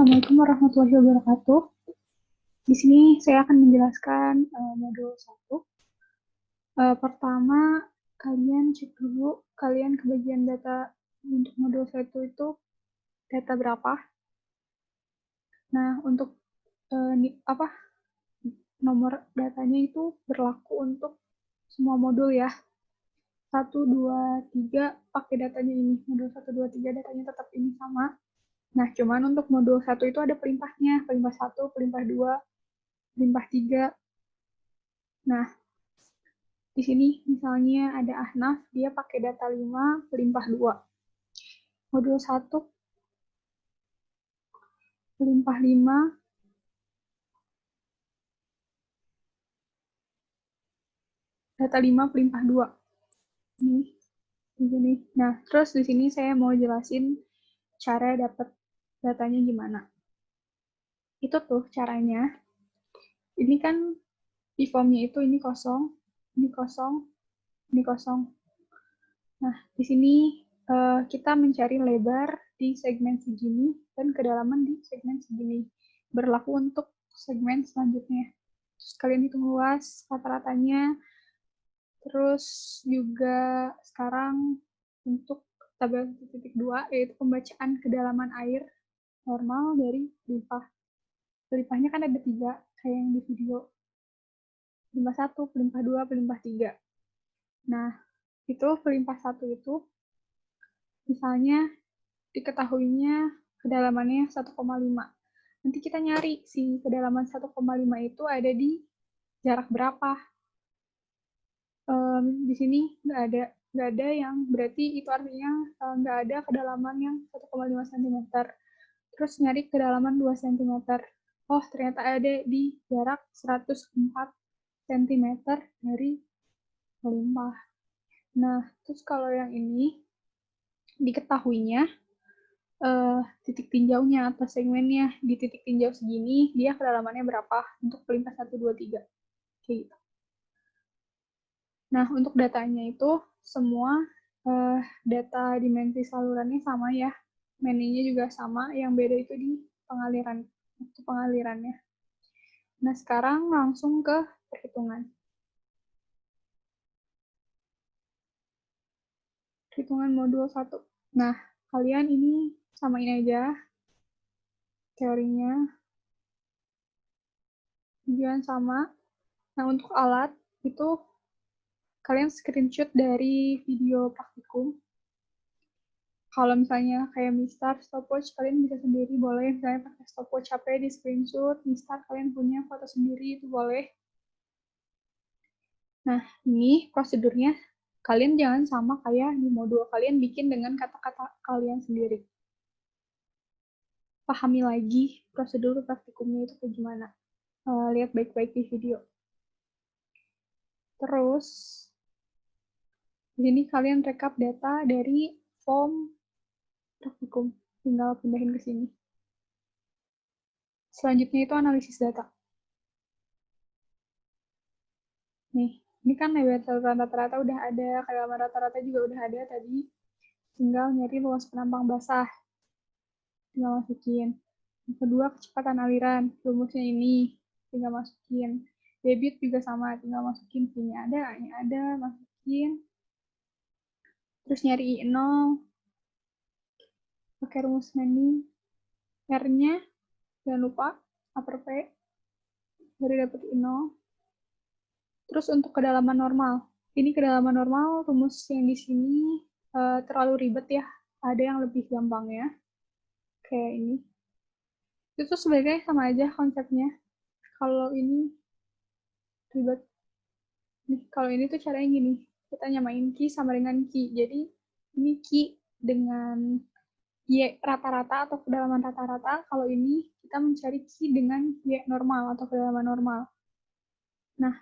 Assalamualaikum warahmatullahi wabarakatuh. Di sini saya akan menjelaskan modul 1. Pertama, kalian cek dulu, kalian ke bagian data untuk modul 1 itu data berapa. Nah, untuk nomor datanya itu berlaku untuk semua modul ya. 1, 2, 3 pakai datanya ini. Modul 1, 2, 3 datanya tetap ini sama. Nah, cuman untuk modul 1 itu ada pelimpahnya. Pelimpah 1, pelimpah 2, pelimpah 3. Nah, di sini misalnya ada Ahnaf, dia pakai data 5, pelimpah 2. Modul 1, pelimpah 5, data 5, pelimpah 2. Ini, di sini. Nah, terus di sini saya mau jelasin cara dapat datanya gimana. Itu tuh caranya. Ini kan di formnya itu ini kosong, ini kosong, ini kosong. Nah, di sini kita mencari lebar di segmen segini dan kedalaman di segmen segini. Berlaku untuk segmen selanjutnya. Terus kalian hitung luas rata-ratanya. Terus juga sekarang untuk tabel 1.2 yaitu pembacaan kedalaman air normal dari pelimpah. Pelimpahnya kan ada 3 kayak yang di video. Pelimpah 1, pelimpah 2, pelimpah 3. Nah, itu pelimpah 1 itu misalnya diketahuinya kedalamannya 1,5. Nanti kita nyari si kedalaman 1,5 itu ada di jarak berapa. Di sini nggak ada yang berarti itu artinya nggak ada kedalaman yang 1,5 cm. Terus nyari kedalaman 2 cm. Oh, ternyata ada di jarak 104 cm dari pelimpah. Nah, terus kalau yang ini diketahuinya titik tinjaunya atau segmennya di titik tinjau segini, dia kedalamannya berapa untuk pelimpah 1, 2, 3. Kayak gitu. Nah, untuk datanya itu semua data dimensi salurannya sama ya. Meninya juga sama, yang beda itu di pengaliran. Itu pengalirannya. Nah, sekarang langsung ke perhitungan. Perhitungan modul 1. Nah, kalian ini samain aja teorinya. Tujuan sama. Nah, untuk alat itu kalian screenshot dari video praktikum. Kalau misalnya kayak Mistar, stopwatch, kalian bisa sendiri, boleh. Misalnya pakai stopwatch HP di screenshot, Mistar kalian punya foto sendiri, itu boleh. Nah, ini prosedurnya, kalian jangan sama kayak di modul, kalian bikin dengan kata-kata kalian sendiri. Pahami lagi prosedur praktikumnya itu kayak gimana. Lihat baik-baik di video. Terus, di sini kalian rekap data dari form praktikum. Tinggal pindahin ke sini. Selanjutnya itu analisis data. Nih, ini kan lebar saluran rata-rata udah ada, kedalaman rata-rata juga udah ada tadi. Tinggal nyari luas penampang basah. Tinggal masukin. Yang kedua, kecepatan aliran. Rumusnya ini. Tinggal masukin. Debit juga sama, tinggal masukin. Ini ada, masukin. Terus nyari I0. Pakai rumus Manning. R-nya, jangan lupa, upper P. Dari dapet I0. Terus untuk kedalaman normal. Ini kedalaman normal, rumus yang di sini terlalu ribet ya. Ada yang lebih gampang ya. Kayak ini. Itu sebenarnya sama aja konsepnya. Kalau ini ribet. Nih, kalau ini tuh caranya gini. Kita nyamain Ki sama dengan Ki. Jadi, ini Ki dengan Y rata-rata atau kedalaman rata-rata. Kalau ini kita mencari Ki dengan Y normal atau kedalaman normal. Nah,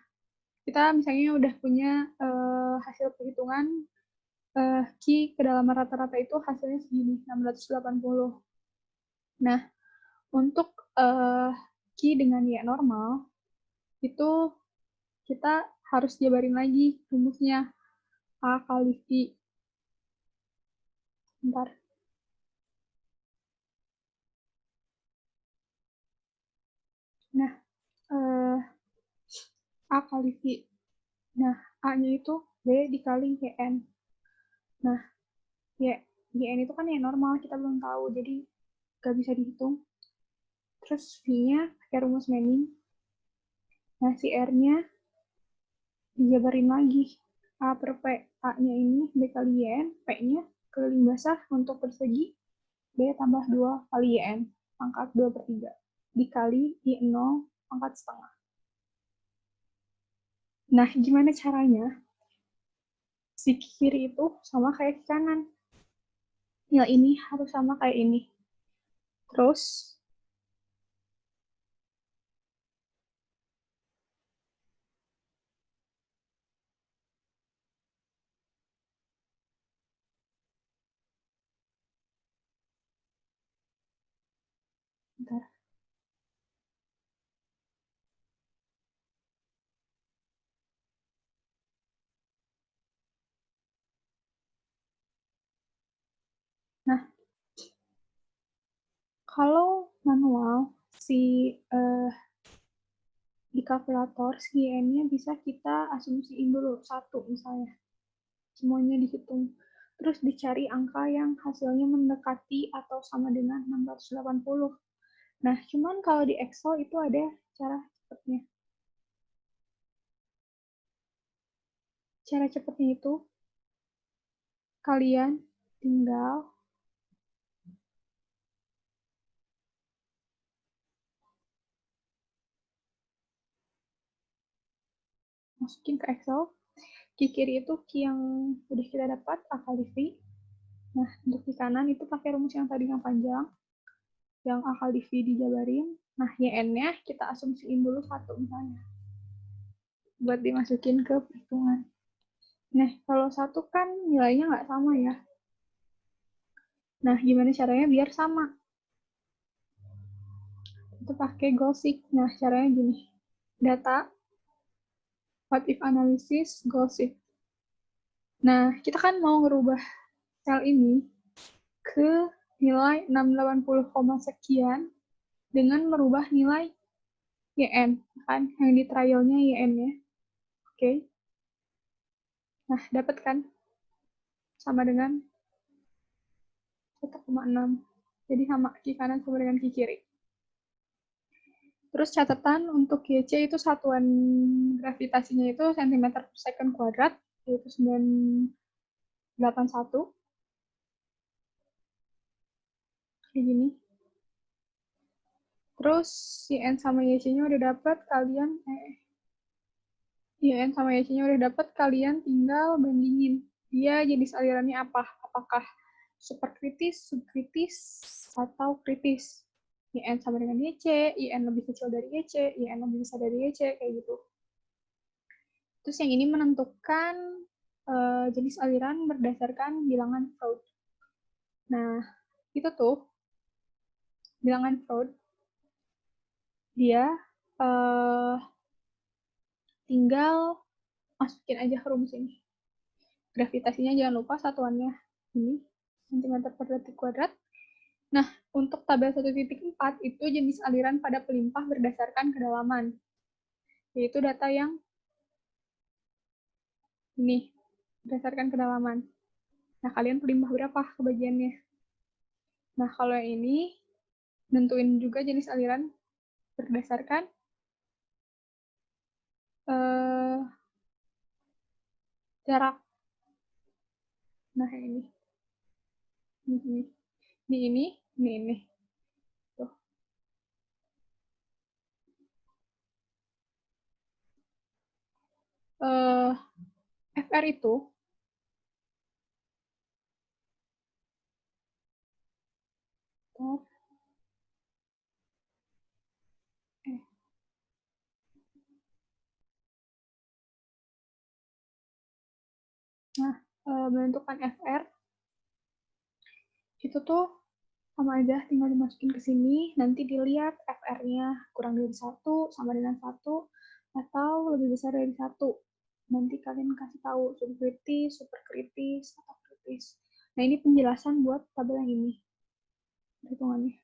kita misalnya udah punya hasil perhitungan Ki kedalaman rata-rata itu hasilnya segini, 680. Nah, untuk Ki dengan Y normal, itu kita harus jabarin lagi rumusnya. A kali Ki. Bentar. A kali V. Nah, A-nya itu B dikali YN. Nah, YN itu kan yang normal, kita belum tahu, jadi gak bisa dihitung. Terus V-nya pakai rumus Manning. Nah, si R-nya dijabarin lagi. A per P. A-nya ini B kali YN, P-nya keliling basah untuk persegi, B tambah 2 kali YN, pangkat 2 per 3. Dikali I0 pangkat setengah. Nah, gimana caranya si kiri itu sama kayak kanan? Ya, ini harus sama kayak ini. Terus, bentar. Nah, kalau manual, di kalkulator, si n-nya bisa kita asumsiin dulu, 1 misalnya. Semuanya dihitung. Terus dicari angka yang hasilnya mendekati atau sama dengan 680. Nah, cuman kalau di Excel itu ada cara cepatnya. Cara cepatnya itu, kalian tinggal masukin ke Excel. Ki kiri itu ki yang udah kita dapat, A kali V. Nah, untuk di kanan itu pakai rumus yang tadi yang panjang, yang A kali V dijabarin. Nah, YN-nya kita asumsiin dulu 1 misalnya, buat dimasukin ke perhitungan. Nah, kalau 1 kan nilainya nggak sama ya. Nah, gimana caranya biar sama? Itu pakai goal-seek. Nah, caranya gini. Data, what if analysis, goal-seek. Nah, kita kan mau ngerubah sel ini ke nilai 680, sekian dengan merubah nilai YN, kan? Yang di trialnya YN-nya. Oke. Nah, dapat kan? Sama dengan 1,6. Jadi sama ki kanan sama dengan ki kiri. Terus catatan untuk YC itu satuan gravitasinya itu cm per second kuadrat, yaitu 981. Kayak gini. Terus YN sama YC-nya udah dapat, YN sama YC-nya udah dapat, kalian tinggal bandingin. Dia jenis alirannya apa? Apakah superkritis, subkritis, atau kritis? YN sama dengan YC, YN lebih kecil dari YC, YN lebih besar dari YC, kayak gitu. Terus yang ini menentukan jenis aliran berdasarkan bilangan Freud. Nah, itu tuh bilangan Freud, dia tinggal masukin aja ke rumus ini. Gravitasinya jangan lupa satuannya ini, cm per detik kuadrat. Nah, untuk tabel 1.4 itu jenis aliran pada pelimpah berdasarkan kedalaman, yaitu data yang ini, berdasarkan kedalaman. Nah, kalian pelimpah berapa kebagiannya? Nah, kalau yang ini, nentuin juga jenis aliran berdasarkan jarak. Nah, ini. Ini. Tuh. FR itu Nah, menentukan FR itu tuh sama aja, tinggal dimasukin ke sini, nanti dilihat FR-nya kurang dari 1, sama dengan 1, atau lebih besar dari 1. Nanti kalian kasih tahu subkritis, superkritis, atau kritis. Nah, ini penjelasan buat tabel yang ini, hitungannya.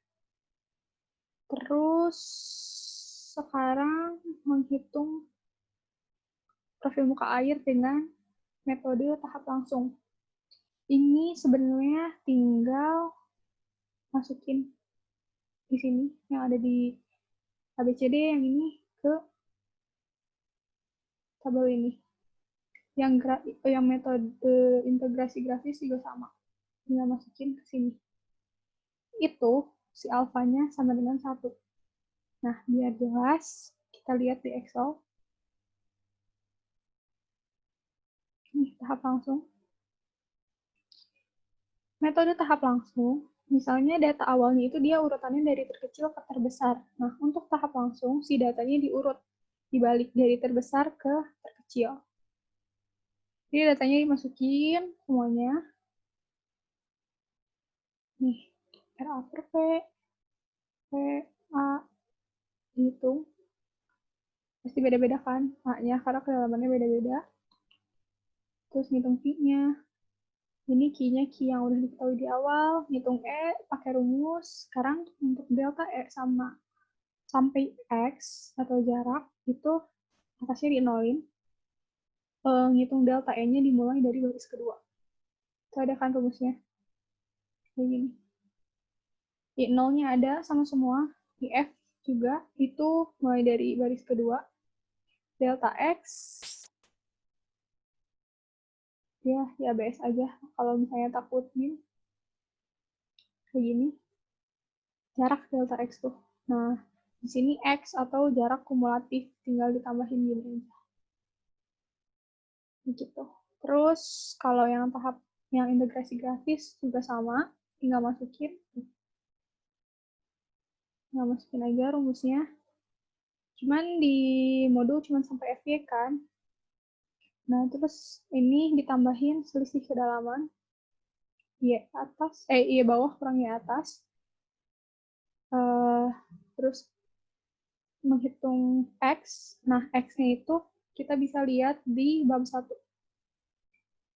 Terus, sekarang menghitung profil muka air dengan metode tahap langsung. Ini sebenarnya tinggal masukin di sini yang ada di ABCD yang ini ke tabel ini. Yang metode integrasi grafis juga sama. Tinggal masukin ke sini. Itu si alfanya sama dengan 1. Nah, biar jelas, kita lihat di Excel. Ini tahap langsung. Metode tahap langsung, misalnya data awalnya itu dia urutannya dari terkecil ke terbesar. Nah, untuk tahap langsung, si datanya diurut, dibalik dari terbesar ke terkecil. Jadi datanya dimasukin semuanya. Nih, RA per P, P, A, dihitung. Pasti beda-beda kan, A-nya, karena kedalamannya beda-beda. Terus ngitung Q-nya. Ini Q-nya Q yang udah diketahui di awal, ngitung E, pakai rumus. Sekarang untuk delta E sama sampai X atau jarak, itu atasnya di nolin. Ngitung delta E-nya dimulai dari baris kedua. Itu ada kan rumusnya. Kayak gini. Di nolnya ada sama semua. Di F juga, itu mulai dari baris kedua. Delta X, ya ABS aja. Kalau misalnya takut min, kayak gini. Jarak delta X tuh. Nah, di sini X atau jarak kumulatif. Tinggal ditambahin gini aja. Gitu. Terus, kalau yang tahap yang integrasi grafis juga sama. Tinggal masukin. Tinggal masukin aja rumusnya. Cuman di modul cuman sampai FY kan. Nah, terus ini ditambahin selisih kedalaman. Y atas, Y bawah kurang Y atas. Terus menghitung X. Nah, X-nya itu kita bisa lihat di bab 1.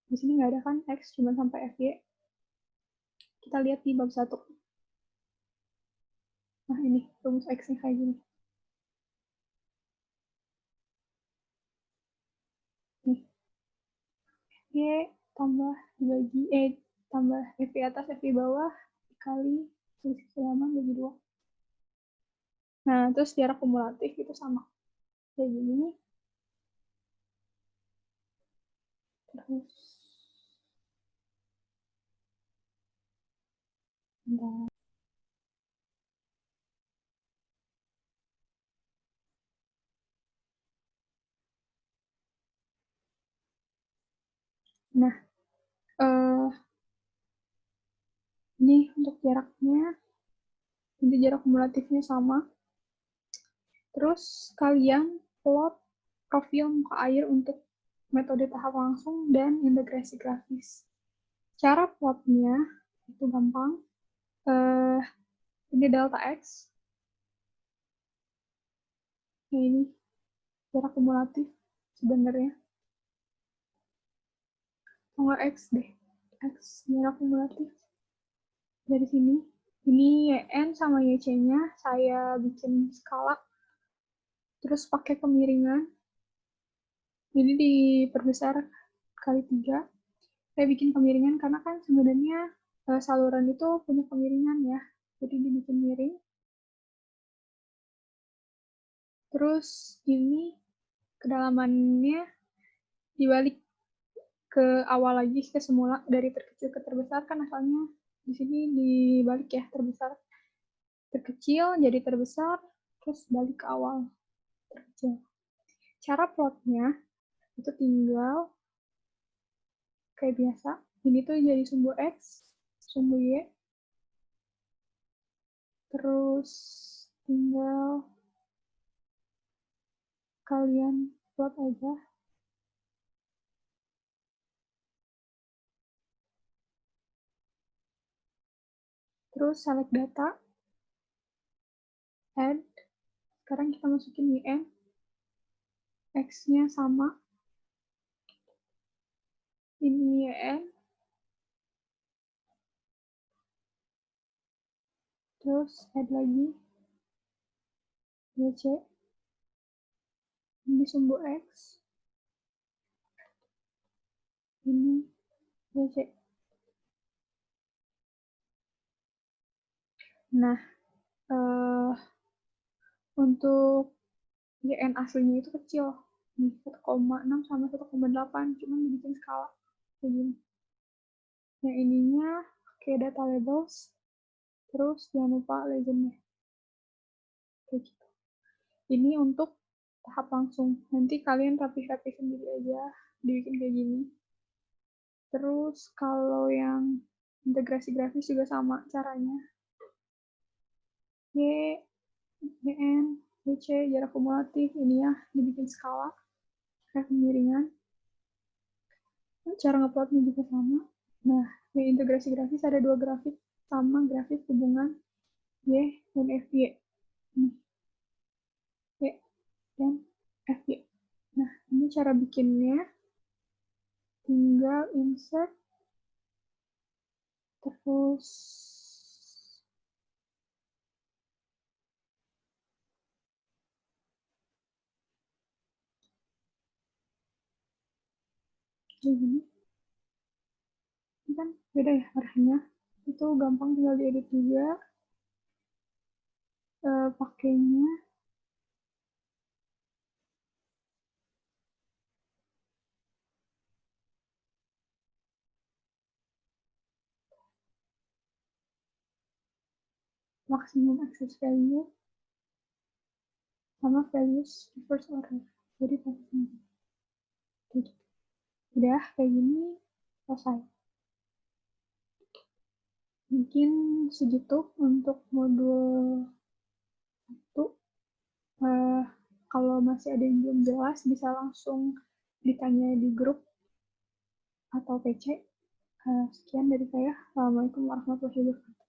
Di sini nggak ada kan X, cuma sampai FY. Kita lihat di bab 1. Nah, ini rumus X-nya kayak gini. Nih. Y tambah dibagi, tambah FY atas, FY bawah, dikali selisih kedalaman bagi 2. Nah, terus jarak kumulatif itu sama. Kayak gini. Terus. Nah, ini untuk jaraknya. Ini jarak kumulatifnya sama. Terus kalian plot profil muka air untuk metode tahap langsung dan integrasi grafis. Cara plotnya itu gampang. Ini delta X. Nah, ini jarak kumulatif sebenarnya. Enggak X deh. X jarak kumulatif. Dari sini. Ini YN sama YC-nya saya bikin skala. Terus pakai kemiringan. Ini diperbesar kali 3. Saya bikin kemiringan karena kan sebenarnya saluran itu punya kemiringan ya. Jadi dibikin miring. Terus ini kedalamannya dibalik ke awal lagi, ke semula, dari terkecil ke terbesar kan asalnya di sini dibalik ya, terbesar terkecil jadi terbesar, terus balik ke awal terkecil. Cara plotnya itu tinggal kayak biasa, ini tuh jadi sumbu X, sumbu Y, terus tinggal kalian plot aja. Terus select data, add, sekarang kita masukin YN, X-nya sama, ini YN, terus add lagi, YC, ini sumbu X, ini BC. Nah, untuk YN aslinya itu kecil, nih 1,6 sama 1,8, cuman dibikin skala kayak gini. Yang ininya kayak data labels, terus jangan lupa legendnya kayak gitu. Ini untuk tahap langsung, nanti kalian rapih-rapih sendiri aja, dibikin kayak gini. Terus kalau yang integrasi grafis juga sama caranya. Y, YN, YC, jarak kumulatif, ini ya dibikin skala, kayak kemiringan. Cara nguploadnya juga sama. Nah, di integrasi grafis ada dua grafik sama grafik hubungan Y dan FY. Nih, Y dan FY. Nah, ini cara bikinnya. Tinggal insert, terus gini. Ini kan beda ya arahnya. Itu gampang tinggal diedit juga. Pakainya maximum access value sama values reverse order. Jadi pakai gitu. Udah kayak gini selesai. Mungkin segitu untuk modul 1. Kalau masih ada yang belum jelas bisa langsung ditanya di grup atau PC. Sekian dari saya. Assalamualaikum warahmatullahi wabarakatuh.